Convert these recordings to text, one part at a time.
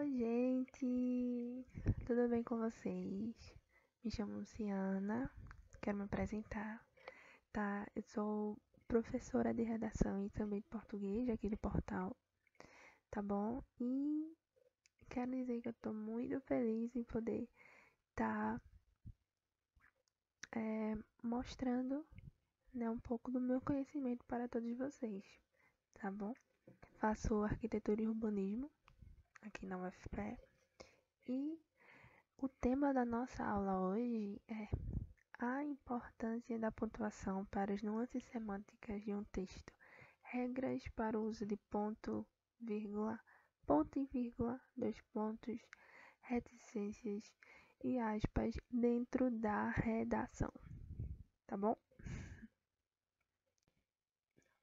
Oi, gente! Tudo bem com vocês? Me chamo Luciana, quero me apresentar, tá? Eu sou professora de redação e também de português aqui do portal, tá bom? E quero dizer que eu tô muito feliz em poder estar mostrando, né, um pouco do meu conhecimento para todos vocês, tá bom? Faço arquitetura e urbanismo aqui na UFPE e o tema da nossa aula hoje é a importância da pontuação para as nuances semânticas de um texto. Regras para o uso de ponto e vírgula, dois pontos, reticências e aspas dentro da redação. Tá bom?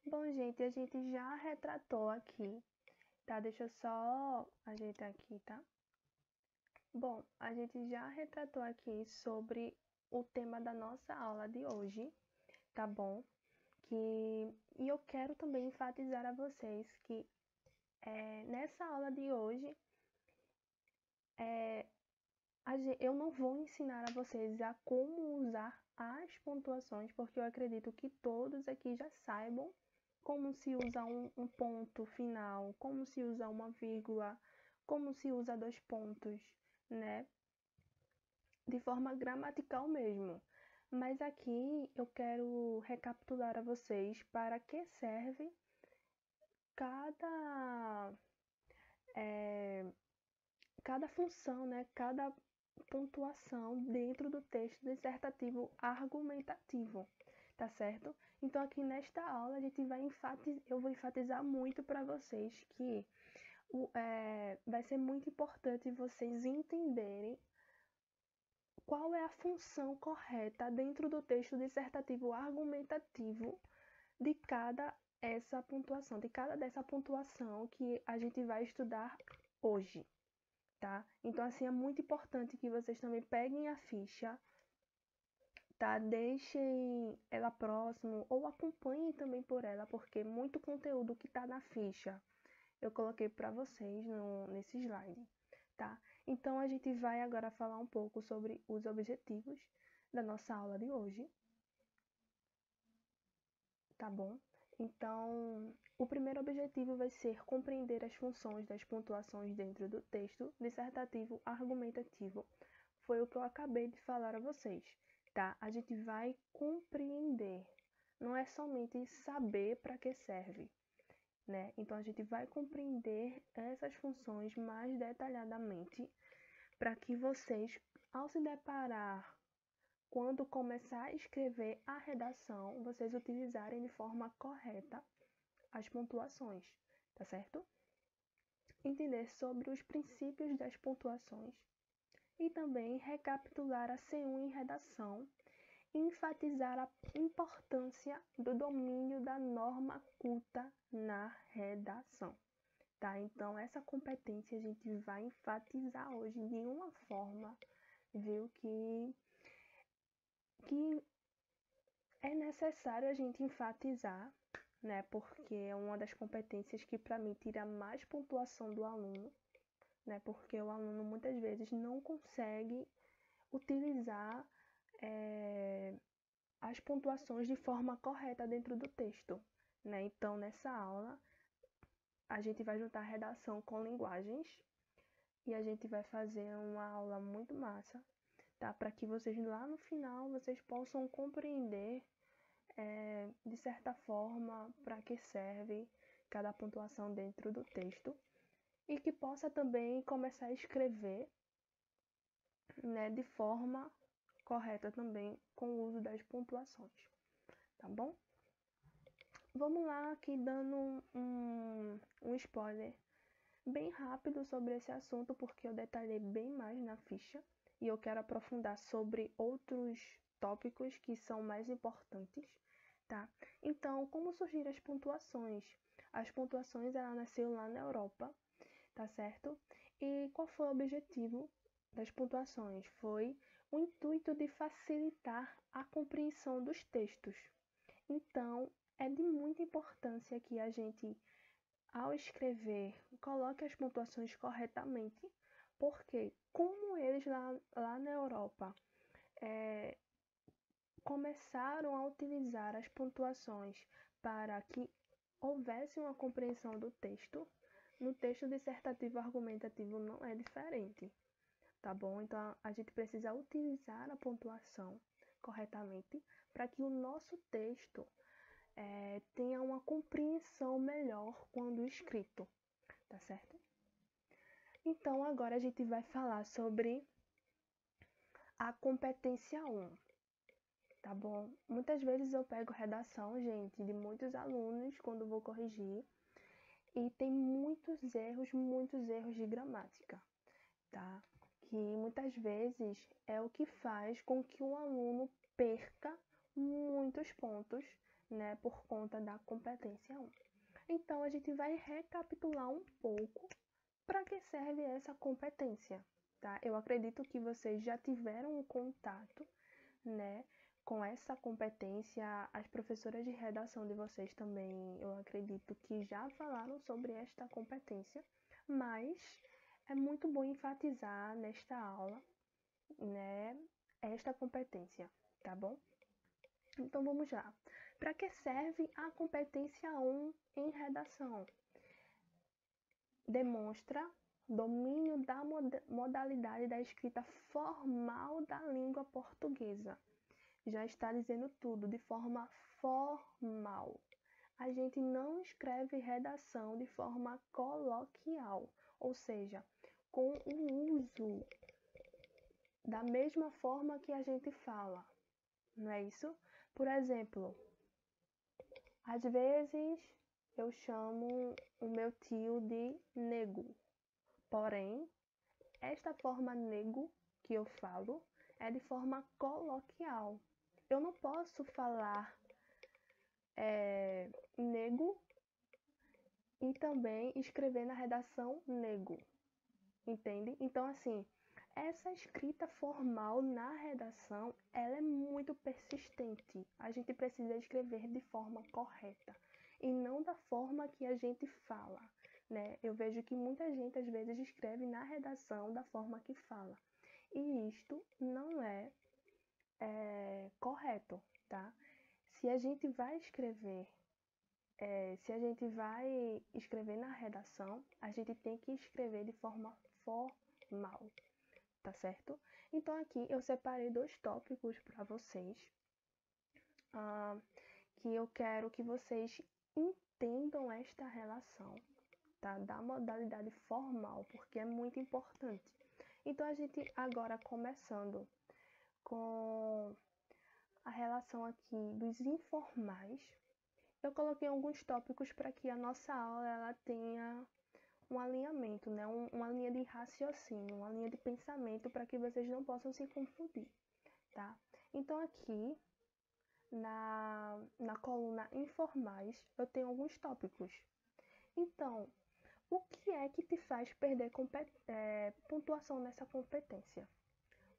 Bom, gente, a gente já retratou aqui, tá? Deixa eu só ajeitar aqui, tá? Bom, a gente já retratou aqui sobre o tema da nossa aula de hoje, tá bom? E eu quero também enfatizar a vocês que nessa aula de hoje eu não vou ensinar a vocês a como usar as pontuações, porque eu acredito que todos aqui já saibam como se usa um ponto final, como se usa uma vírgula, como se usa dois pontos, né? De forma gramatical mesmo. Mas aqui eu quero recapitular a vocês para que serve cada, cada função, né? Cada pontuação dentro do texto dissertativo argumentativo, tá certo? Então aqui nesta aula eu vou enfatizar muito para vocês que vai ser muito importante vocês entenderem qual é a função correta dentro do texto dissertativo argumentativo de cada essa pontuação, de cada dessa pontuação que a gente vai estudar hoje, tá? Então, assim, é muito importante que vocês também peguem a ficha, tá? Deixem ela próximo ou acompanhem também por ela, porque muito conteúdo que tá na ficha eu coloquei para vocês nesse slide, tá? Então, a gente vai agora falar um pouco sobre os objetivos da nossa aula de hoje, tá bom? Então, o primeiro objetivo vai ser compreender as funções das pontuações dentro do texto dissertativo argumentativo. Foi o que eu acabei de falar a vocês, tá? A gente vai compreender, não é somente saber para que serve, né? Então, a gente vai compreender essas funções mais detalhadamente para que vocês, ao se deparar quando começar a escrever a redação, vocês utilizarem de forma correta as pontuações, tá certo? Entender sobre os princípios das pontuações e também recapitular a C1 em redação e enfatizar a importância do domínio da norma culta na redação, tá? Então, essa competência a gente vai enfatizar hoje de uma forma, viu, que é necessário a gente enfatizar, né? Porque é uma das competências que para mim tira mais pontuação do aluno, né? Porque o aluno muitas vezes não consegue utilizar as pontuações de forma correta dentro do texto, né? Então, nessa aula, a gente vai juntar redação com linguagens e a gente vai fazer uma aula muito massa, tá? Para que vocês lá no final vocês possam compreender de certa forma para que serve cada pontuação dentro do texto e que possa também começar a escrever, né, de forma correta também com o uso das pontuações, tá bom? Vamos lá aqui dando um spoiler bem rápido sobre esse assunto, porque eu detalhei bem mais na ficha e eu quero aprofundar sobre outros tópicos que são mais importantes, tá? Então, como surgiram as pontuações? As pontuações, ela nasceu lá na Europa, tá certo? E qual foi o objetivo das pontuações? Foi o intuito de facilitar a compreensão dos textos. Então, é de muita importância que a gente ao escrever, coloque as pontuações corretamente, porque como eles lá na Europa começaram a utilizar as pontuações para que houvesse uma compreensão do texto, no texto dissertativo argumentativo não é diferente, tá bom? Então a gente precisa utilizar a pontuação corretamente para que o nosso texto tenha uma compreensão melhor quando escrito, tá certo? Então agora a gente vai falar sobre a competência 1. Tá bom? Muitas vezes eu pego redação, gente, de muitos alunos quando vou corrigir e tem muitos erros de gramática, tá? Que muitas vezes é o que faz com que o aluno perca muitos pontos, né, por conta da competência 1. Então a gente vai recapitular um pouco para que serve essa competência, tá? Eu acredito que vocês já tiveram um contato, né, com essa competência. As professoras de redação de vocês também, eu acredito que já falaram sobre esta competência, mas é muito bom enfatizar nesta aula, né, esta competência, tá bom? Então vamos lá. Para que serve a competência 1 em redação? Demonstra domínio da modalidade da escrita formal da língua portuguesa. Já está dizendo tudo, de forma formal. A gente não escreve redação de forma coloquial, ou seja, com o uso da mesma forma que a gente fala, não é isso? Por exemplo, às vezes eu chamo o meu tio de nego, porém, esta forma nego que eu falo é de forma coloquial. Eu não posso falar nego e também escrever na redação nego, entende? Então, assim, essa escrita formal na redação, ela é muito persistente. A gente precisa escrever de forma correta e não da forma que a gente fala, né? Eu vejo que muita gente, às vezes, escreve na redação da forma que fala. E isto não é correto, tá? Se a gente vai escrever na redação, a gente tem que escrever de forma formal, tá certo? Então aqui eu separei 2 tópicos para vocês, que eu quero que vocês entendam esta relação, tá? Da modalidade formal, porque é muito importante. Então a gente agora começando com a relação aqui dos informais, eu coloquei alguns tópicos para que a nossa aula ela tenha um alinhamento, né? Uma linha de raciocínio, uma linha de pensamento para que vocês não possam se confundir, tá? Então aqui na coluna informais eu tenho alguns tópicos. Então, o que é que te faz perder pontuação nessa competência?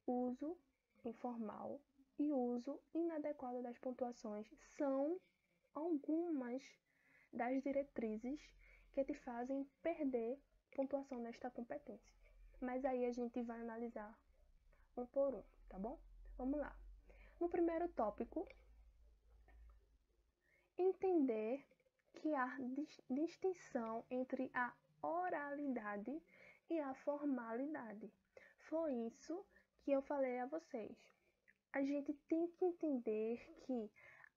Uso informal e uso inadequado das pontuações são algumas das diretrizes que te fazem perder pontuação nesta competência. Mas aí a gente vai analisar um por um, tá bom? Vamos lá. No primeiro tópico, entender que há distinção entre a oralidade e a formalidade. Foi isso que eu falei a vocês. A gente tem que entender que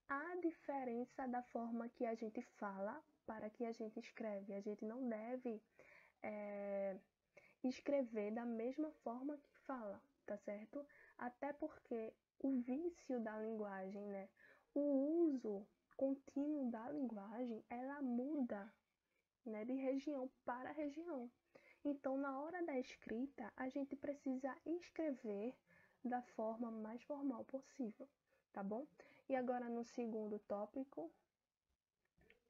há diferença da forma que a gente fala para que a gente escreve. A gente não deve escrever da mesma forma que fala, tá certo? Até porque o vício da linguagem, né? O uso contínuo da linguagem, ela muda, né, de região para região. Então, na hora da escrita, a gente precisa escrever da forma mais formal possível, tá bom? E agora no segundo tópico,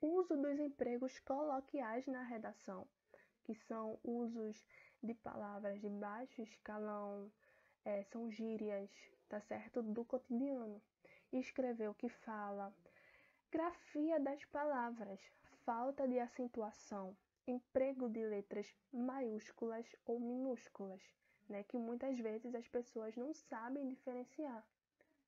uso dos empregos coloquiais na redação, que são usos de palavras de baixo escalão, são gírias, tá certo? Do cotidiano. Escrever o que fala. Grafia das palavras. falta de acentuação, emprego de letras maiúsculas ou minúsculas, né, que muitas vezes as pessoas não sabem diferenciar,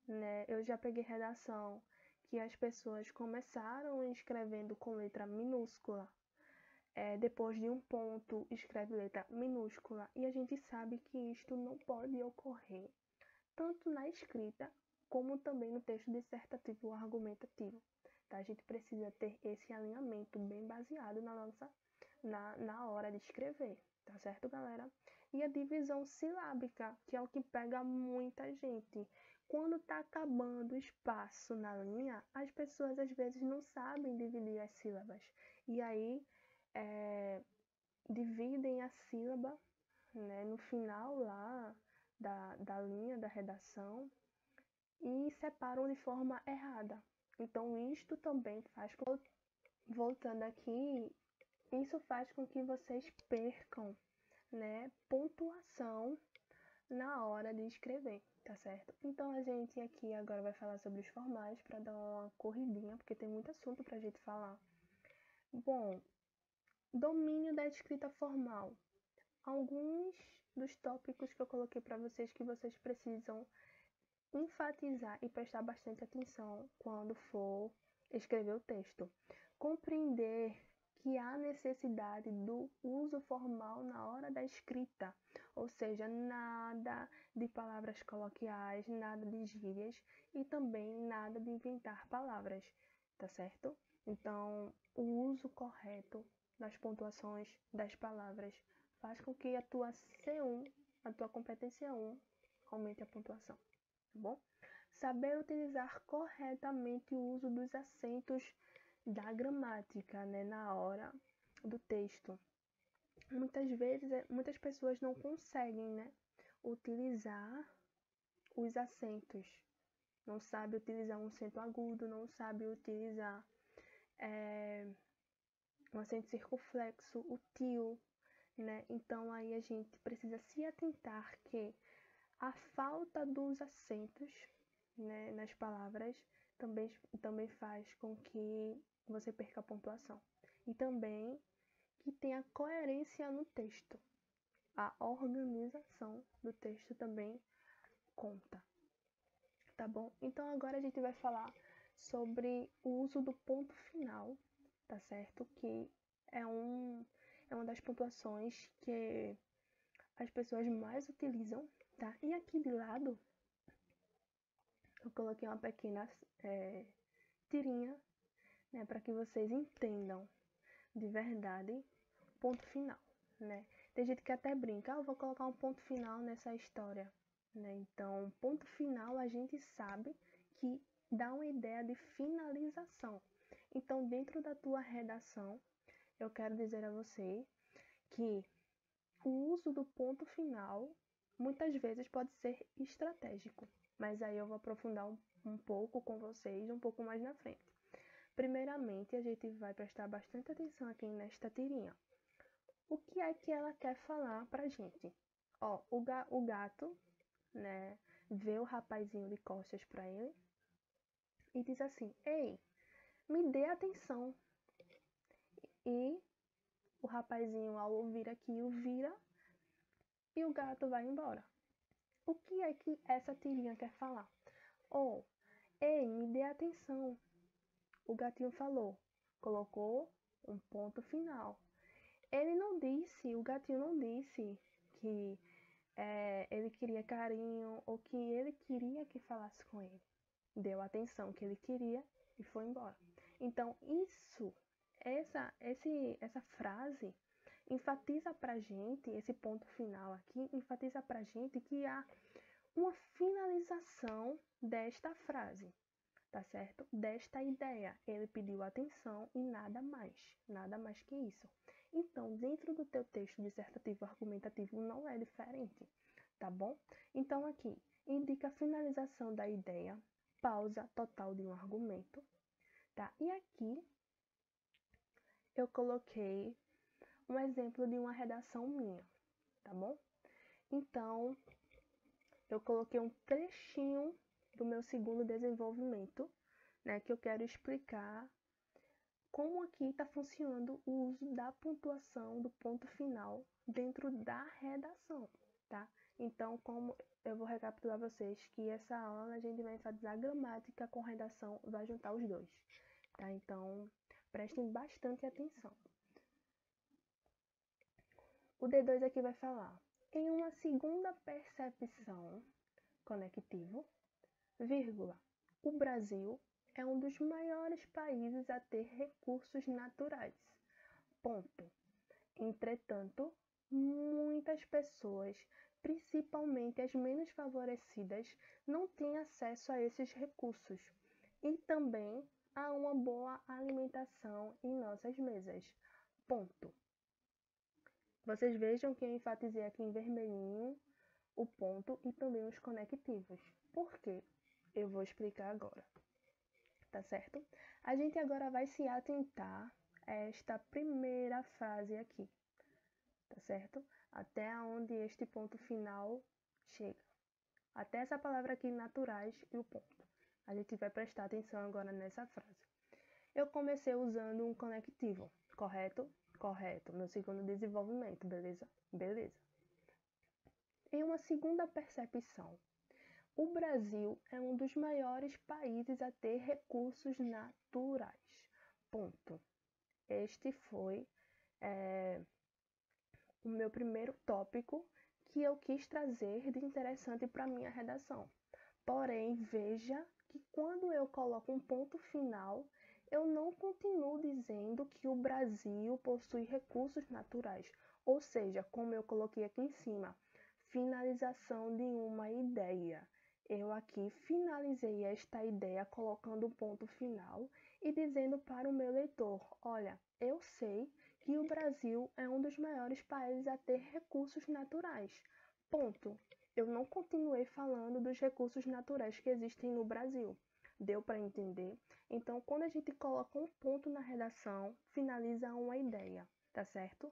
né? Eu já peguei redação que as pessoas começaram escrevendo com letra minúscula, depois de um ponto escreve letra minúscula, e a gente sabe que isto não pode ocorrer tanto na escrita como também no texto dissertativo ou argumentativo. Tá? A gente precisa ter esse alinhamento bem baseado na hora de escrever, tá certo, galera? E a divisão silábica, que é o que pega muita gente. Quando tá acabando o espaço na linha, as pessoas às vezes não sabem dividir as sílabas. E aí, dividem a sílaba, né, no final lá da linha da redação e separam de forma errada. Então, isto também faz com... Voltando aqui, isso faz com que vocês percam, né, pontuação na hora de escrever, tá certo? Então, a gente aqui agora vai falar sobre os formais para dar uma corridinha, porque tem muito assunto pra gente falar. Bom, domínio da escrita formal. Alguns dos tópicos que eu coloquei para vocês que vocês precisam enfatizar e prestar bastante atenção quando for escrever o texto. Compreender que há necessidade do uso formal na hora da escrita, ou seja, nada de palavras coloquiais, nada de gírias e também nada de inventar palavras, tá certo? Então, o uso correto das pontuações das palavras faz com que a tua C1, a tua competência 1, aumente a pontuação, tá bom? Saber utilizar corretamente o uso dos acentos da gramática, né, na hora do texto. Muitas vezes, muitas pessoas não conseguem, né, utilizar os acentos. Não sabe utilizar um acento agudo, não sabe utilizar um acento circunflexo, o tio, né? Então aí a gente precisa se atentar que a falta dos acentos, né, nas palavras também faz com que você perca a pontuação. E também que tenha coerência no texto. A organização do texto também conta, tá bom? Então agora a gente vai falar sobre o uso do ponto final, tá certo? Que é uma das pontuações que as pessoas mais utilizam, tá? E aqui de lado eu coloquei uma pequena tirinha, né, para que vocês entendam de verdade ponto final, né? Tem gente que até brinca, eu vou colocar um ponto final nessa história, né? Então, ponto final a gente sabe que dá uma ideia de finalização. Então, dentro da tua redação, eu quero dizer a você que o uso do ponto final muitas vezes pode ser estratégico, mas aí eu vou aprofundar um pouco com vocês um pouco mais na frente. Primeiramente, a gente vai prestar bastante atenção aqui nesta tirinha. O que é que ela quer falar pra gente? Ó, o gato, né, vê o rapazinho de costas pra ele e diz assim: ei, me dê atenção. E o rapazinho, ao ouvir aquilo, vira e o gato vai embora. O que é que essa tirinha quer falar? Oh, ei, me dê atenção. O gatinho falou, colocou um ponto final. Ele não disse, o gatinho não disse que ele queria carinho ou que ele queria que falasse com ele. Deu a atenção que ele queria e foi embora. Então, essa frase enfatiza pra gente, esse ponto final aqui, enfatiza pra gente que há uma finalização desta frase, tá certo? Desta ideia. Ele pediu atenção e nada mais que isso. Então, dentro do teu texto dissertativo argumentativo não é diferente, tá bom? Então, aqui, indica a finalização da ideia, pausa total de um argumento, tá? E aqui, eu coloquei um exemplo de uma redação minha, tá bom? Então, eu coloquei um trechinho do meu segundo desenvolvimento, né, que eu quero explicar como aqui está funcionando o uso da pontuação do ponto final dentro da redação, tá? Então, como eu vou recapitular vocês que essa aula a gente vai enfatizar gramática com redação, vai juntar os dois, tá? Então, prestem bastante atenção. O D2 aqui vai falar: em uma segunda percepção, conectivo, vírgula, o Brasil é um dos maiores países a ter recursos naturais. Ponto. Entretanto, muitas pessoas, principalmente as menos favorecidas, não têm acesso a esses recursos e também a uma boa alimentação em nossas mesas. Ponto. Vocês vejam que eu enfatizei aqui em vermelhinho o ponto e também os conectivos. Por quê? Eu vou explicar agora. Tá certo? A gente agora vai se atentar a esta primeira frase aqui. Tá certo? Até onde este ponto final chega. Até essa palavra aqui, naturais, e o ponto. A gente vai prestar atenção agora nessa frase. Eu comecei usando um conectivo, correto? Correto. Meu segundo desenvolvimento, beleza? Beleza. Em uma segunda percepção, o Brasil é um dos maiores países a ter recursos naturais. Ponto. Este foi o meu primeiro tópico que eu quis trazer de interessante para minha redação. Porém, veja que quando eu coloco um ponto final, eu não continuo dizendo que o Brasil possui recursos naturais. Ou seja, como eu coloquei aqui em cima, finalização de uma ideia. Eu aqui finalizei esta ideia colocando um ponto final e dizendo para o meu leitor: olha, eu sei que o Brasil é um dos maiores países a ter recursos naturais. Ponto. Eu não continuei falando dos recursos naturais que existem no Brasil. Deu para entender? Então, quando a gente coloca um ponto na redação, finaliza uma ideia, tá certo?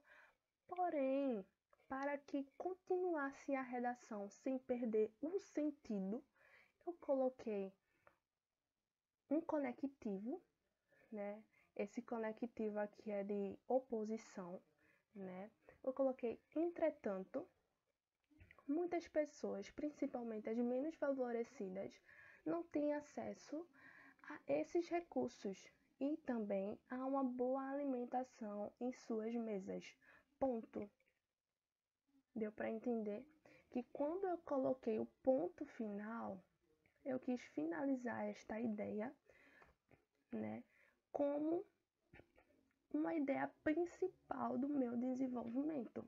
Porém, para que continuasse a redação sem perder o sentido, eu coloquei um conectivo, né? Esse conectivo aqui é de oposição, né? Eu coloquei entretanto. Muitas pessoas, principalmente as menos favorecidas, não têm acesso a esses recursos e também a uma boa alimentação em suas mesas. Ponto. Deu para entender que quando eu coloquei o ponto final, eu quis finalizar esta ideia, né, como uma ideia principal do meu desenvolvimento.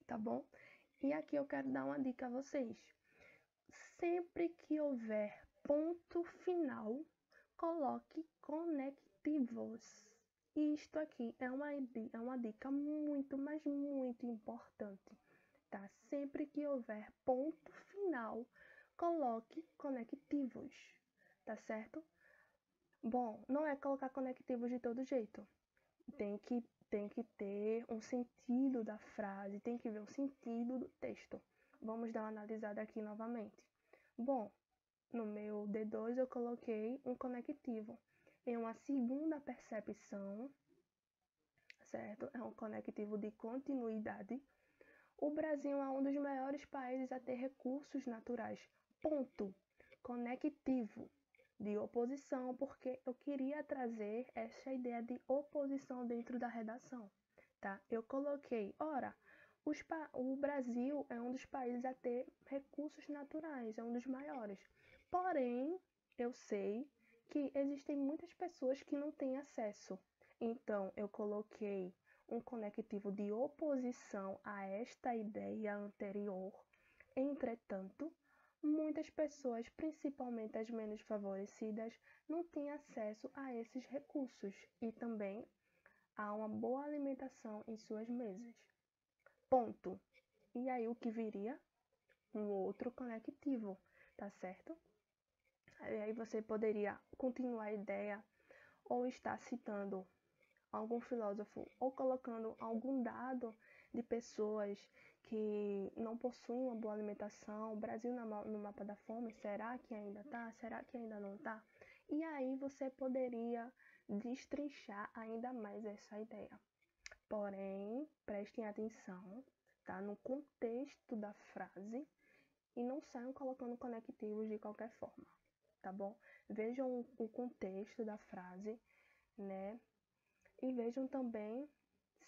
Tá bom? E aqui eu quero dar uma dica a vocês. Sempre que houver ponto final, coloque conectivos. Isto aqui é uma dica muito, mas muito importante, tá? Sempre que houver ponto final, coloque conectivos, tá certo? Bom, não é colocar conectivos de todo jeito. Tem que ter um sentido da frase, tem que ver o sentido do texto. Vamos dar uma analisada aqui novamente. Bom, no meu D2 eu coloquei um conectivo. Em uma segunda percepção, certo? É um conectivo de continuidade. O Brasil é um dos maiores países a ter recursos naturais. Ponto. Conectivo de oposição, porque eu queria trazer essa ideia de oposição dentro da redação, tá? Eu coloquei, ora, o Brasil é um dos países a ter recursos naturais, é um dos maiores. Porém, eu sei que existem muitas pessoas que não têm acesso. Então, eu coloquei um conectivo de oposição a esta ideia anterior. Entretanto, muitas pessoas, principalmente as menos favorecidas, não têm acesso a esses recursos e também a uma boa alimentação em suas mesas. Ponto. E aí o que viria? Um outro conectivo, tá certo? E aí você poderia continuar a ideia ou estar citando algum filósofo ou colocando algum dado de pessoas que não possuem uma boa alimentação. O Brasil no mapa da fome, será que ainda tá? Será que ainda não tá? E aí você poderia destrinchar ainda mais essa ideia. Porém, prestem atenção, tá, no contexto da frase e não saiam colocando conectivos de qualquer forma, tá bom? Vejam o contexto da frase, né? E vejam também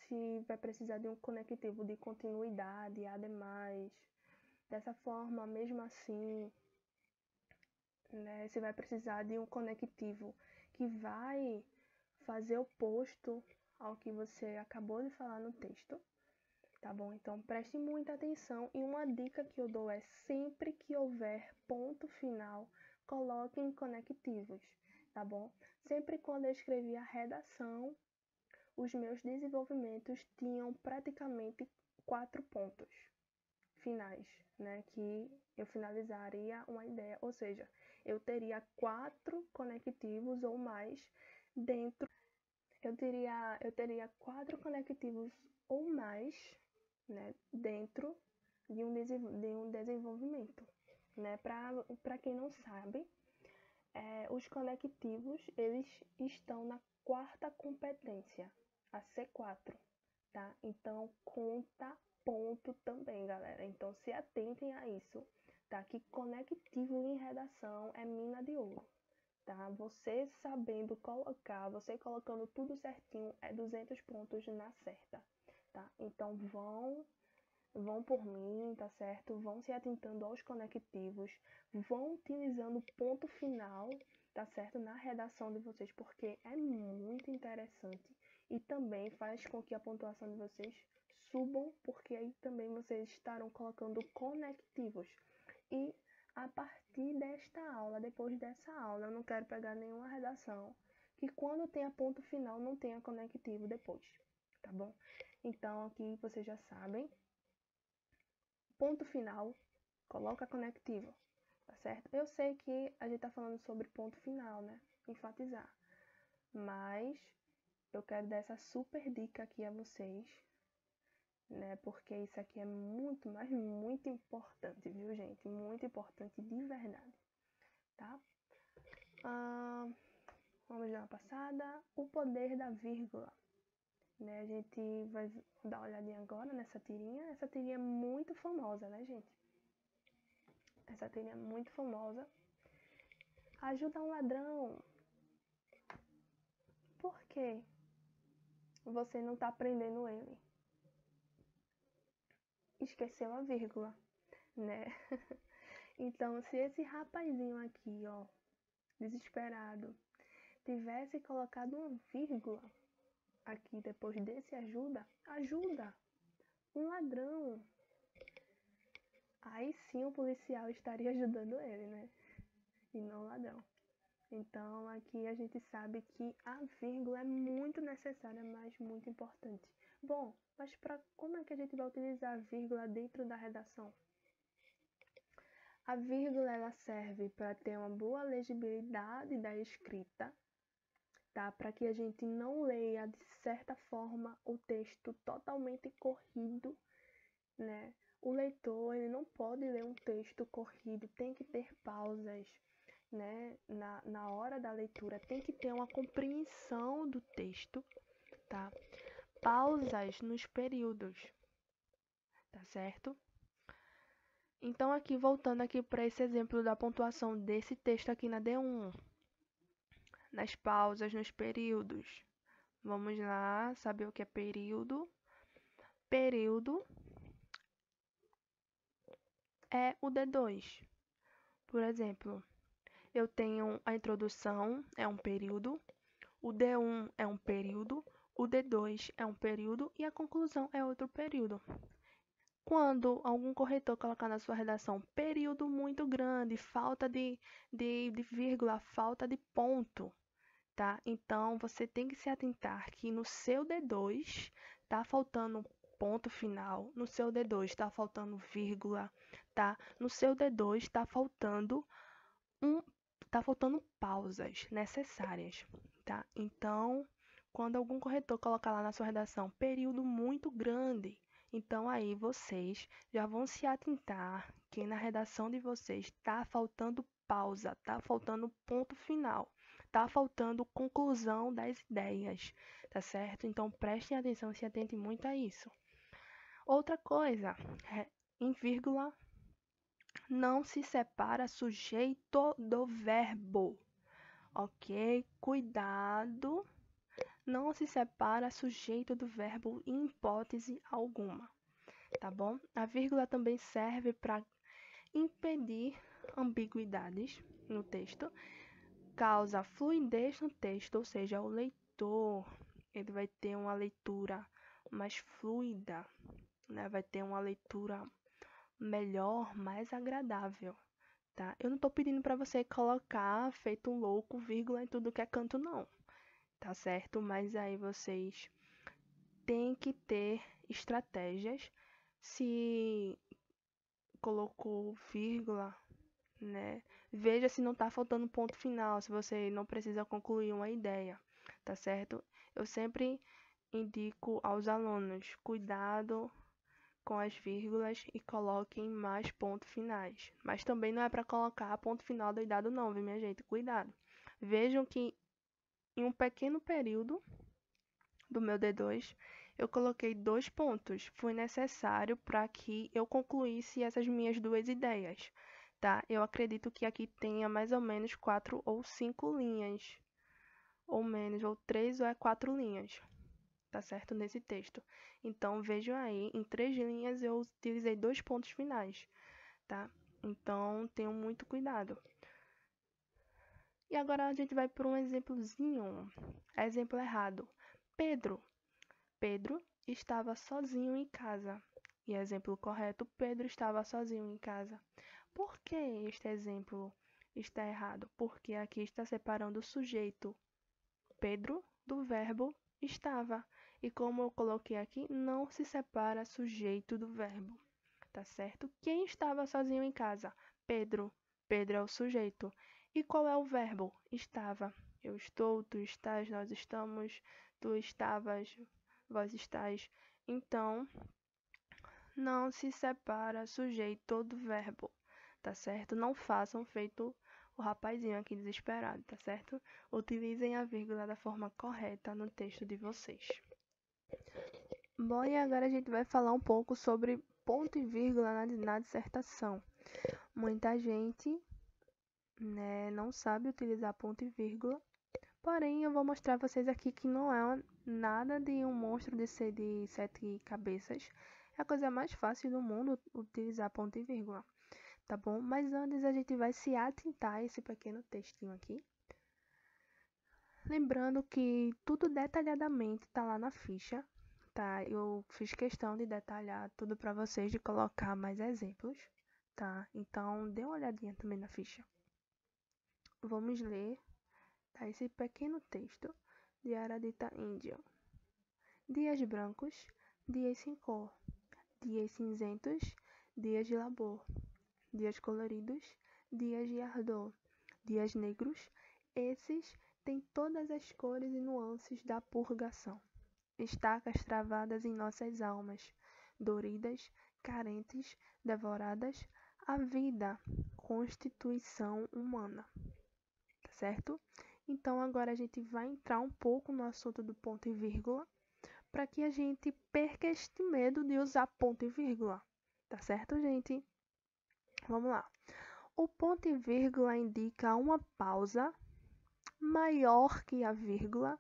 se vai precisar de um conectivo de continuidade, ademais. Dessa forma, mesmo assim, né, você vai precisar de um conectivo que vai fazer oposto ao que você acabou de falar no texto, tá bom? Então preste muita atenção e uma dica que eu dou é sempre que houver ponto final, coloquem conectivos, tá bom? Sempre quando eu escrevi a redação, os meus desenvolvimentos tinham praticamente 4 pontos finais, né, que eu finalizaria uma ideia, ou seja, eu teria 4 conectivos ou mais dentro, eu teria 4 conectivos ou mais, né, dentro de um desenvolvimento, né, para quem não sabe, os conectivos, eles estão na quarta competência, a C4, tá? Então, conta ponto também, galera. Então, se atentem a isso, tá? Que conectivo em redação é mina de ouro, tá? Você sabendo colocar, você colocando tudo certinho, é 200 pontos na certa, tá? Então, vão por mim, tá certo? Vão se atentando aos conectivos, vão utilizando ponto final, tá certo? Na redação de vocês, porque é muito interessante e também faz com que a pontuação de vocês subam, porque aí também vocês estarão colocando conectivos. E a partir desta aula, depois dessa aula, eu não quero pegar nenhuma redação que quando tenha ponto final não tenha conectivo depois, tá bom? Então aqui vocês já sabem, ponto final, coloca conectivo, tá certo? Eu sei que a gente tá falando sobre ponto final, né? Enfatizar. Mas eu quero dar essa super dica aqui a vocês, né? Porque isso aqui é muito, mas muito importante, viu, gente? Muito importante de verdade, tá? Vamos dar uma passada. O poder da vírgula. Né? A gente vai dar uma olhadinha agora nessa tirinha. Essa tirinha é muito famosa, né, gente? Essa tirinha é muito famosa. Ajuda um ladrão. Por quê? Você não tá prendendo ele. Esqueceu a vírgula, né? Então, se esse rapazinho aqui, ó, desesperado, tivesse colocado uma vírgula aqui depois desse ajuda um ladrão. Aí sim o policial estaria ajudando ele, né? E não o ladrão. Então aqui a gente sabe que a vírgula é muito necessária, mas muito importante. Bom, mas como é que a gente vai utilizar a vírgula dentro da redação? A vírgula ela serve para ter uma boa legibilidade da escrita, tá? Para que a gente não leia de certa forma o texto totalmente corrido, né? O leitor ele não pode ler um texto corrido, tem que ter pausas, né? Na hora da leitura tem que ter uma compreensão do texto, tá? Pausas nos períodos, tá certo? Então aqui voltando aqui para esse exemplo da pontuação desse texto aqui na D1, nas pausas, nos períodos. Vamos lá, saber o que é período. Período é o D2. Por exemplo, eu tenho a introdução, é um período, o D1 é um período, o D2 é um período e a conclusão é outro período. Quando algum corretor colocar na sua redação período muito grande, falta de vírgula, falta de ponto, tá? Então, você tem que se atentar que no seu D2 tá faltando ponto final, no seu D2 tá faltando vírgula, tá? No seu D2 tá faltando pausas necessárias, tá? Então, quando algum corretor colocar lá na sua redação período muito grande, então aí vocês já vão se atentar que na redação de vocês tá faltando pausa, tá faltando ponto final, tá faltando conclusão das ideias, tá certo? Então prestem atenção, se atentem muito a isso. Outra coisa, em vírgula não se separa sujeito do verbo, ok? Cuidado, não se separa sujeito do verbo em hipótese alguma, tá bom? A vírgula também serve para impedir ambiguidades no texto, causa fluidez no texto, ou seja, o leitor ele vai ter uma leitura mais fluida, né? Vai ter uma leitura melhor, mais agradável, tá? Eu não tô pedindo para você colocar feito um louco, vírgula em tudo que é canto, não, tá certo? Mas aí vocês têm que ter estratégias. Se colocou vírgula, né? Veja se não tá faltando ponto final, se você não precisa concluir uma ideia, tá certo? Eu sempre indico aos alunos, cuidado com as vírgulas e coloquem mais pontos finais. Mas também não é para colocar ponto final doidado não, viu, minha gente? Cuidado. Vejam que em um pequeno período do meu D2, eu coloquei 2 pontos. Foi necessário para que eu concluísse essas minhas 2 ideias, tá? Eu acredito que aqui tenha mais ou menos 4 ou 5 linhas, ou menos, ou 3 ou 4 linhas, tá certo? Nesse texto. Então, vejam aí, em 3 linhas eu utilizei 2 pontos finais, tá? Então, tenham muito cuidado. E agora a gente vai para um exemplozinho. Exemplo errado. Pedro estava sozinho em casa. E exemplo correto, Pedro estava sozinho em casa. Por que este exemplo está errado? Porque aqui está separando o sujeito Pedro do verbo estava. E como eu coloquei aqui, não se separa sujeito do verbo, tá certo? Quem estava sozinho em casa? Pedro. Pedro é o sujeito. E qual é o verbo? Estava. Eu estou, tu estás, nós estamos, tu estavas, vós estáis. Então, não se separa sujeito do verbo, tá certo? Não façam feito o rapazinho aqui desesperado, tá certo? Utilizem a vírgula da forma correta no texto de vocês. Bom, e agora a gente vai falar um pouco sobre ponto e vírgula na dissertação. Muita gente, né, não sabe utilizar ponto e vírgula, porém eu vou mostrar a vocês aqui que não é nada de um monstro de 7 cabeças. É a coisa mais fácil do mundo utilizar ponto e vírgula, tá bom? Mas antes a gente vai se atentar a esse pequeno textinho aqui. Lembrando que tudo detalhadamente tá lá na ficha, tá? Eu fiz questão de detalhar tudo para vocês, de colocar mais exemplos, tá? Então, dê uma olhadinha também na ficha. Vamos ler, tá? Esse pequeno texto de Aradita Índia. Dias brancos, dias sem cor. Dias cinzentos, dias de labor. Dias coloridos, dias de ardor. Dias negros, esses têm todas as cores e nuances da purgação. Estacas travadas em nossas almas, doridas, carentes, devoradas, a vida, constituição humana, tá certo? Então agora a gente vai entrar um pouco no assunto do ponto e vírgula, para que a gente perca este medo de usar ponto e vírgula, tá certo, gente? Vamos lá. O ponto e vírgula indica uma pausa maior que a vírgula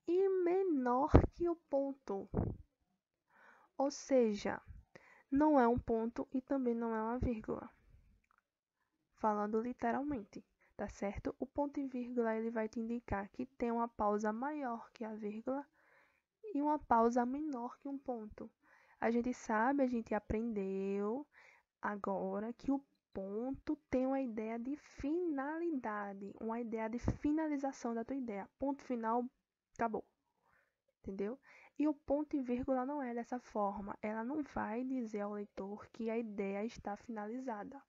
e menor que o ponto. Ou seja, não é um ponto e também não é uma vírgula. Falando literalmente, tá certo? O ponto e vírgula ele vai te indicar que tem uma pausa maior que a vírgula e uma pausa menor que um ponto. A gente sabe, a gente aprendeu agora que o ponto tem uma ideia de finalidade, uma ideia de finalização da tua ideia. Ponto final, acabou. Entendeu? E o ponto e vírgula não é dessa forma. Ela não vai dizer ao leitor que a ideia está finalizada,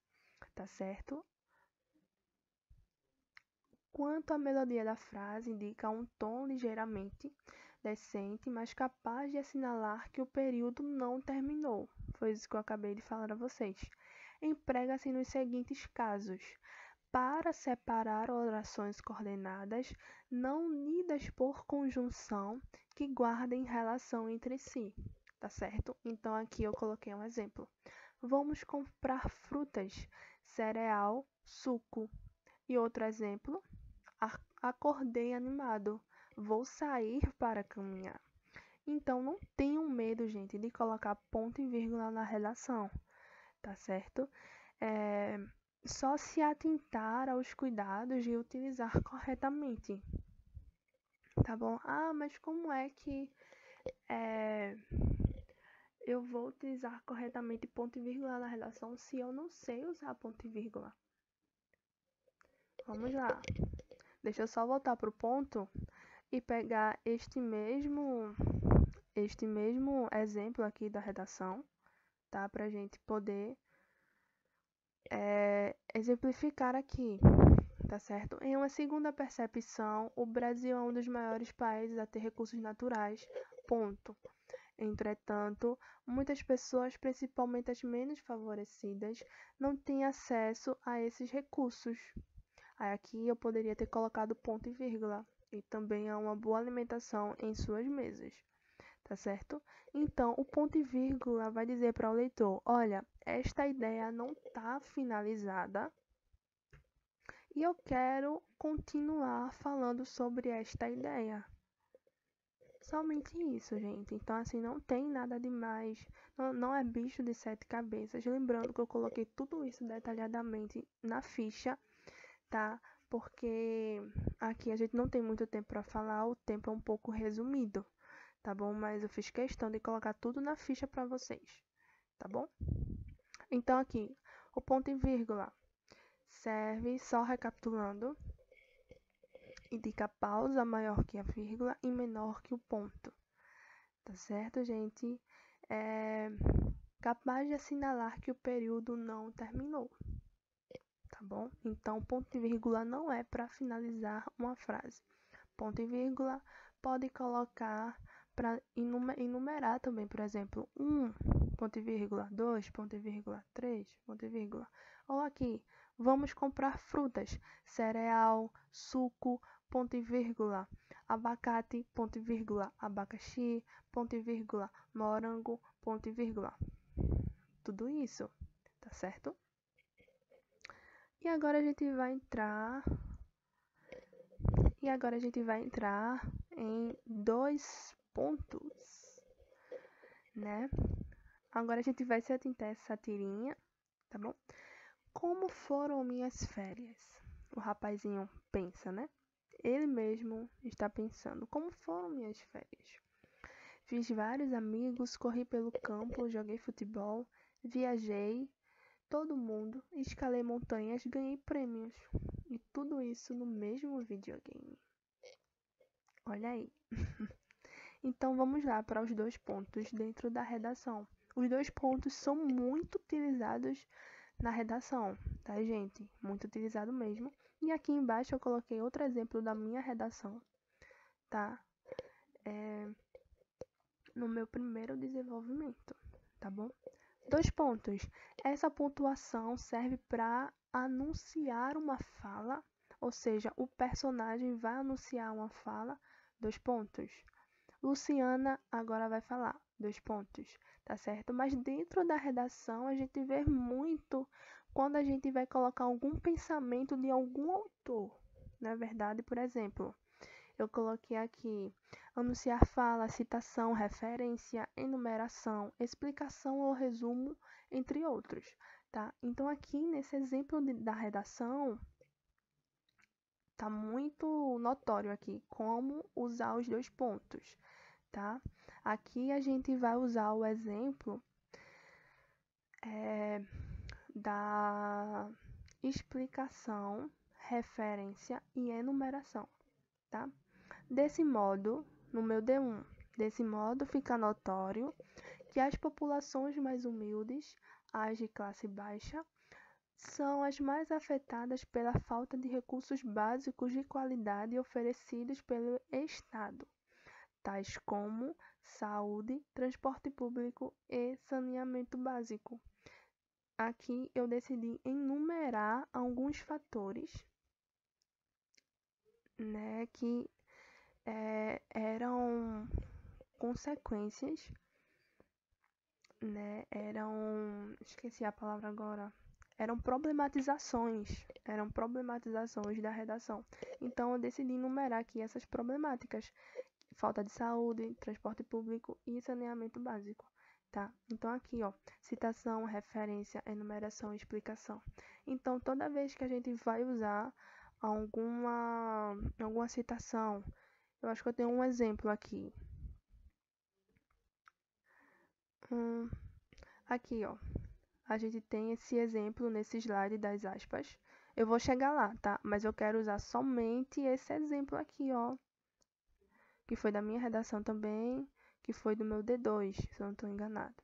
tá certo? Quanto à melodia da frase, indica um tom ligeiramente decente, mas capaz de assinalar que o período não terminou. Foi isso que eu acabei de falar a vocês. Emprega-se nos seguintes casos: para separar orações coordenadas não unidas por conjunção que guardem relação entre si, tá certo? Então aqui eu coloquei um exemplo. Vamos comprar frutas, cereal, suco. E outro exemplo, acordei animado, vou sair para caminhar. Então não tenham medo, gente, de colocar ponto e vírgula na redação, tá certo? Só se atentar aos cuidados de utilizar corretamente, tá bom? Ah, mas como é que eu vou utilizar corretamente ponto e vírgula na redação se eu não sei usar ponto e vírgula? Vamos lá. Deixa eu só voltar para o ponto e pegar este mesmo exemplo aqui da redação, tá? Para a gente poder exemplificar aqui, tá certo? Em uma segunda percepção, o Brasil é um dos maiores países a ter recursos naturais, ponto. Entretanto, muitas pessoas, principalmente as menos favorecidas, não têm acesso a esses recursos. Aí aqui eu poderia ter colocado ponto e vírgula. E também há uma boa alimentação em suas mesas, tá certo? Então, o ponto e vírgula vai dizer para o leitor, olha, esta ideia não está finalizada e eu quero continuar falando sobre esta ideia. Somente isso, gente. Então, assim, não tem nada demais. Não é bicho de 7 cabeças. Lembrando que eu coloquei tudo isso detalhadamente na ficha, tá? Porque aqui a gente não tem muito tempo para falar, o tempo é um pouco resumido, tá bom? Mas eu fiz questão de colocar tudo na ficha para vocês, tá bom? Então, aqui, o ponto e vírgula serve, só recapitulando, indica pausa maior que a vírgula e menor que o ponto. Tá certo, gente? Capaz de assinalar que o período não terminou. Tá bom? Então, ponto e vírgula não é para finalizar uma frase. Ponto e vírgula pode colocar para enumerar também, por exemplo, 1, ponto e vírgula, 2, ponto e vírgula, 3, ponto e vírgula. Ou aqui, vamos comprar frutas, cereal, suco, ponto e vírgula, abacate, ponto e vírgula, abacaxi, ponto e vírgula, morango, ponto e vírgula. Tudo isso, tá certo? E agora a gente vai entrar em 2 pontos, né? Agora a gente vai se atentar a essa tirinha, tá bom? Como foram minhas férias? O rapazinho pensa, né? Ele mesmo está pensando, como foram minhas férias? Fiz vários amigos, corri pelo campo, joguei futebol, viajei, todo mundo, escalei montanhas, ganhei prêmios. E tudo isso no mesmo videogame. Olha aí. Então vamos lá para os 2 pontos dentro da redação. Os 2 pontos são muito utilizados na redação, tá, gente? Muito utilizado mesmo. E aqui embaixo eu coloquei outro exemplo da minha redação, tá? No meu primeiro desenvolvimento, tá bom? 2 pontos. Essa pontuação serve para anunciar uma fala, ou seja, o personagem vai anunciar uma fala, 2 pontos. Luciana agora vai falar, 2 pontos, tá certo? Mas dentro da redação a gente vê muito quando a gente vai colocar algum pensamento de algum autor, não é verdade? Por exemplo, eu coloquei aqui anunciar fala, citação, referência, enumeração, explicação ou resumo, entre outros, tá? Então aqui nesse exemplo da redação tá muito notório aqui como usar os 2 pontos, tá? Aqui a gente vai usar o exemplo da explicação, referência e enumeração, tá? Desse modo, no meu D1, desse modo fica notório que as populações mais humildes, as de classe baixa, são as mais afetadas pela falta de recursos básicos de qualidade oferecidos pelo Estado, tais como saúde, transporte público e saneamento básico. aqui eu decidi enumerar alguns fatores, né, que eram consequências, né, esqueci a palavra agora, eram problematizações da redação. Então eu decidi enumerar aqui essas problemáticas: falta de saúde, transporte público e saneamento básico, tá? Então aqui, ó, citação, referência, enumeração e explicação. Então toda vez que a gente vai usar alguma citação, eu acho que eu tenho um exemplo aqui. Aqui, ó, a gente tem esse exemplo nesse slide das aspas. Eu vou chegar lá, tá? Mas eu quero usar somente esse exemplo aqui, ó, que foi da minha redação também, que foi do meu D2, se eu não estou enganado.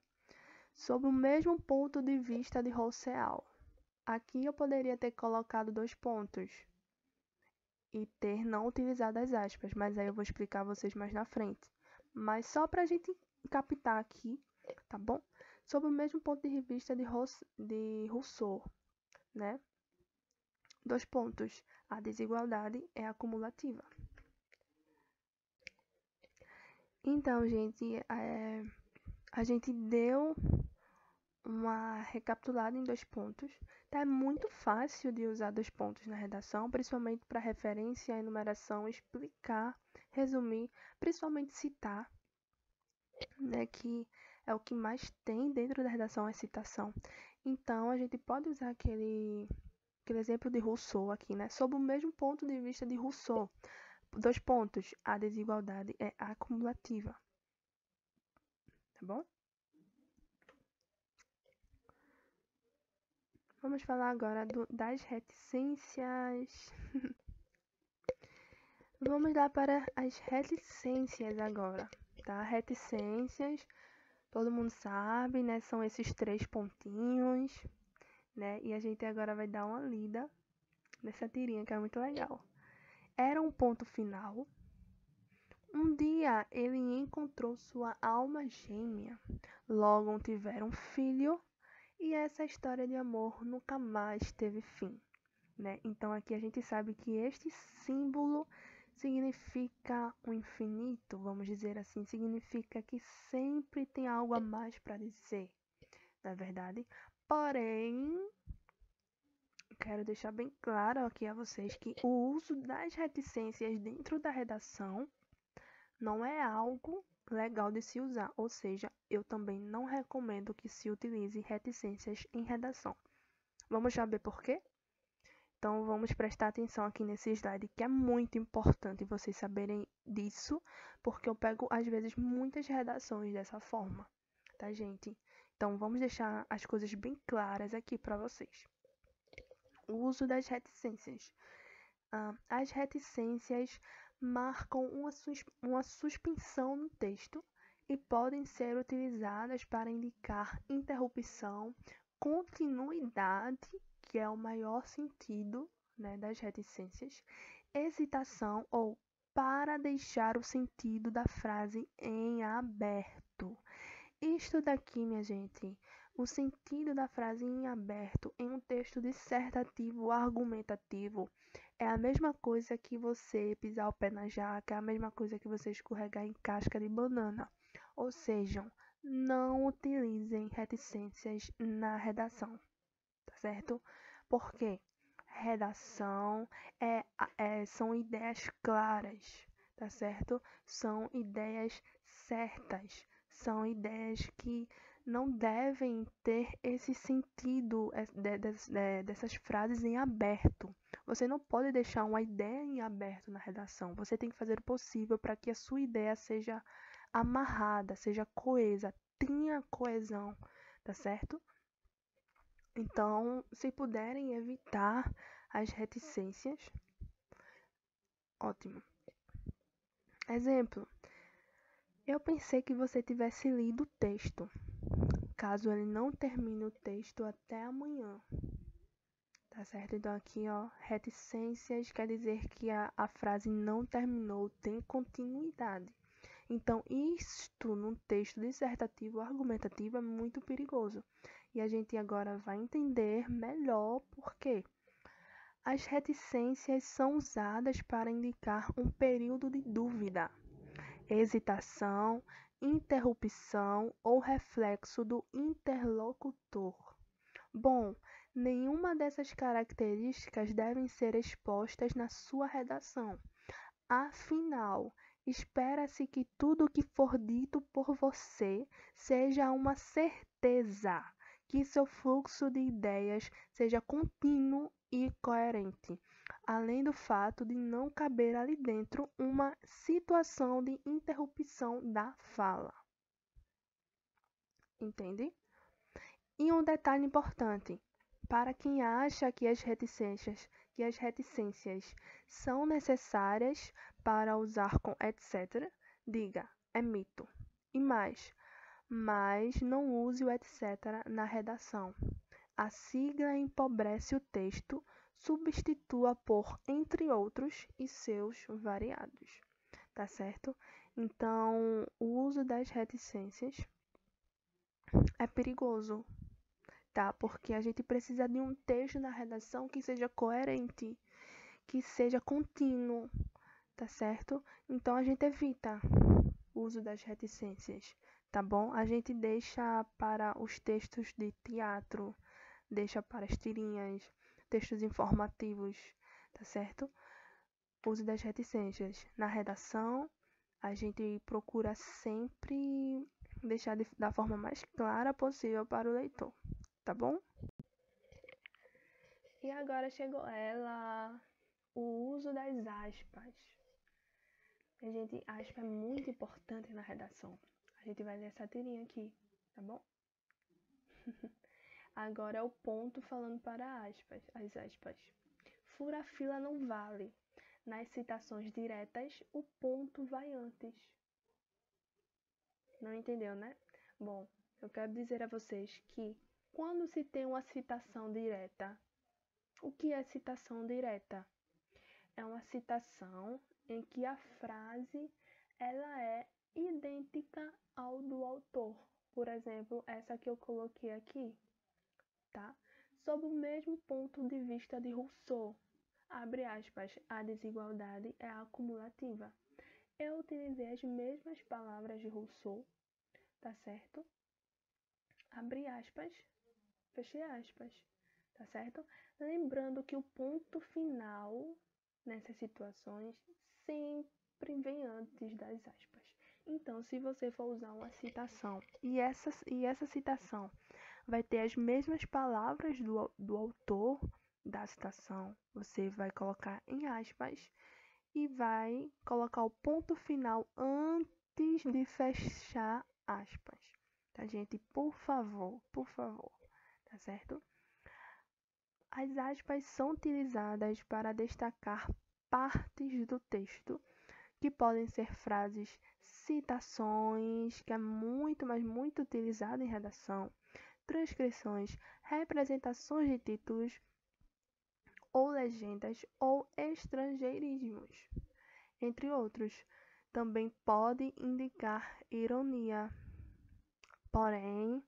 Sob o mesmo ponto de vista de Rousseau. Aqui eu poderia ter colocado 2 pontos e ter não utilizado as aspas, mas aí eu vou explicar a vocês mais na frente. Mas só para a gente captar aqui, tá bom? Sob o mesmo ponto de vista de Rousseau, né? 2 pontos. A desigualdade é acumulativa. Então, gente, a gente deu uma recapitulada em 2 pontos. Tá? É muito fácil de usar 2 pontos na redação, principalmente para referência, enumeração, explicar, resumir, principalmente citar, né, que é o que mais tem dentro da redação, a citação. Então, a gente pode usar aquele exemplo de Rousseau aqui, né? Sob o mesmo ponto de vista de Rousseau. 2 pontos. A desigualdade é acumulativa. Tá bom? Vamos falar agora das reticências. Vamos lá para as reticências agora, tá? Reticências, todo mundo sabe, né? São esses 3 pontinhos, né? E a gente agora vai dar uma lida nessa tirinha que é muito legal. Era um ponto final. Um dia ele encontrou sua alma gêmea. Logo tiveram um filho e essa história de amor nunca mais teve fim, né? Então aqui a gente sabe que este símbolo significa o infinito, vamos dizer assim, significa que sempre tem algo a mais para dizer, na verdade. Porém, quero deixar bem claro aqui a vocês que o uso das reticências dentro da redação não é algo legal de se usar, ou seja, eu também não recomendo que se utilize reticências em redação. Vamos saber por quê? Então, vamos prestar atenção aqui nesse slide, que é muito importante vocês saberem disso, porque eu pego, às vezes, muitas redações dessa forma, tá, gente? Então, vamos deixar as coisas bem claras aqui para vocês. O uso das reticências. As reticências marcam uma suspensão no texto e podem ser utilizadas para indicar interrupção, continuidade, que é o maior sentido, né, das reticências, hesitação ou para deixar o sentido da frase em aberto. Isto daqui, minha gente, o sentido da frase em aberto em um texto dissertativo argumentativo é a mesma coisa que você pisar o pé na jaca, é a mesma coisa que você escorregar em casca de banana. Ou seja, não utilizem reticências na redação, tá certo? Porque redação são ideias claras, tá certo? São ideias certas, são ideias que não devem ter esse sentido dessas frases em aberto. Você não pode deixar uma ideia em aberto na redação. Você tem que fazer o possível para que a sua ideia seja amarrada, seja coesa, tenha coesão, tá certo? Então, se puderem evitar as reticências, ótimo. Exemplo: eu pensei que você tivesse lido o texto, caso ele não termine o texto até amanhã. Tá certo? Então aqui, ó, reticências quer dizer que a frase não terminou, tem continuidade. Então, isto num texto dissertativo argumentativo é muito perigoso. E a gente agora vai entender melhor por quê. As reticências são usadas para indicar um período de dúvida, hesitação, interrupção ou reflexo do interlocutor. Bom, nenhuma dessas características devem ser expostas na sua redação. Afinal, espera-se que tudo o que for dito por você seja uma certeza, que seu fluxo de ideias seja contínuo e coerente, além do fato de não caber ali dentro uma situação de interrupção da fala. Entende? E um detalhe importante, para quem acha que as reticências são necessárias para usar com etc., diga, é mito. E mais, mas não use o etc. na redação. A sigla empobrece o texto, substitua por entre outros e seus variados. Tá certo? Então, o uso das reticências é perigoso, tá? Porque a gente precisa de um texto na redação que seja coerente, que seja contínuo, tá certo? Então a gente evita o uso das reticências, tá bom? A gente deixa para os textos de teatro, deixa para as tirinhas, textos informativos, tá certo? O uso das reticências. Na redação, a gente procura sempre deixar da forma mais clara possível para o leitor, tá bom? E agora chegou ela, o uso das aspas. Gente, aspa é muito importante na redação. A gente vai ler essa tirinha aqui, tá bom? Agora é o ponto falando para aspas, as aspas. Fura-fila não vale. Nas citações diretas, o ponto vai antes. Não entendeu, né? Bom, eu quero dizer a vocês que quando se tem uma citação direta, o que é citação direta? É uma citação em que a frase ela é idêntica ao do autor. Por exemplo, essa que eu coloquei aqui, tá? Sob o mesmo ponto de vista de Rousseau, abre aspas, a desigualdade é acumulativa. Eu utilizei as mesmas palavras de Rousseau, tá certo? Abre aspas, fechei aspas, tá certo? Lembrando que o ponto final nessas situações sempre vem antes das aspas. Então, se você for usar uma citação e essa citação vai ter as mesmas palavras do autor da citação, você vai colocar em aspas e vai colocar o ponto final antes de fechar aspas. Tá, gente? Por favor, tá certo? As aspas são utilizadas para destacar partes do texto, que podem ser frases, citações, que é muito, mas muito utilizado em redação, transcrições, representações de títulos ou legendas ou estrangeirismos, entre outros. Também pode indicar ironia. Porém,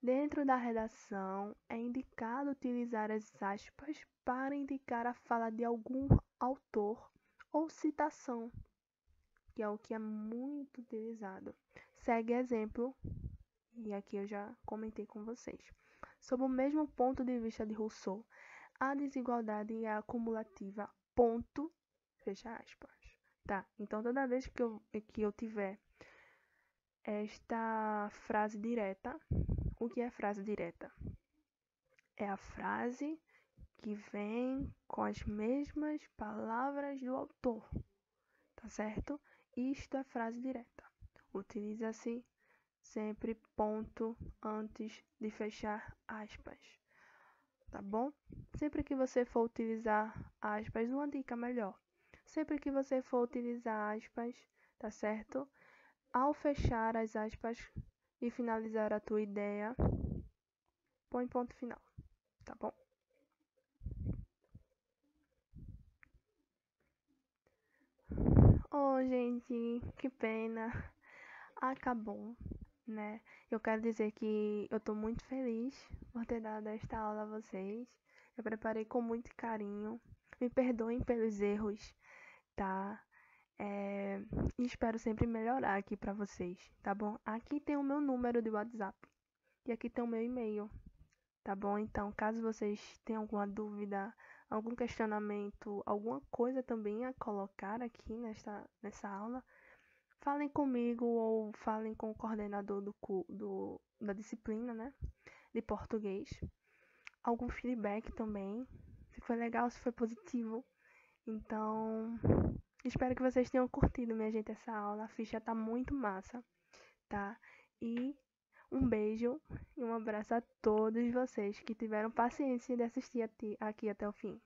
dentro da redação, é indicado utilizar as aspas para indicar a fala de algum autor ou citação, que é o que é muito utilizado. Segue exemplo, e aqui eu já comentei com vocês. Sob o mesmo ponto de vista de Rousseau, a desigualdade é acumulativa, ponto, fecha aspas. Tá, então toda vez que eu tiver esta frase direta, o que é frase direta? É a frase que vem com as mesmas palavras do autor, tá certo? Isto é frase direta. Utiliza-se sempre ponto antes de fechar aspas, tá bom? Sempre que você for utilizar aspas, uma dica melhor. Sempre que você for utilizar aspas, tá certo? Ao fechar as aspas e finalizar a tua ideia, põe ponto final, tá bom? Oh, gente, que pena. acabou, né? Eu quero dizer que eu tô muito feliz por ter dado esta aula a vocês. Eu preparei com muito carinho. Me perdoem pelos erros, tá? É, e espero sempre melhorar aqui pra vocês, tá bom? Aqui tem o meu número de WhatsApp e aqui tem o meu e-mail, tá bom? Então, caso vocês tenham alguma dúvida, algum questionamento, alguma coisa também a colocar aqui nessa aula, falem comigo ou falem com o coordenador da disciplina, né? De português. Algum feedback também, se foi legal, se foi positivo. Então, espero que vocês tenham curtido, minha gente, essa aula. A ficha tá muito massa, tá? E um beijo e um abraço a todos vocês que tiveram paciência de assistir aqui até o fim.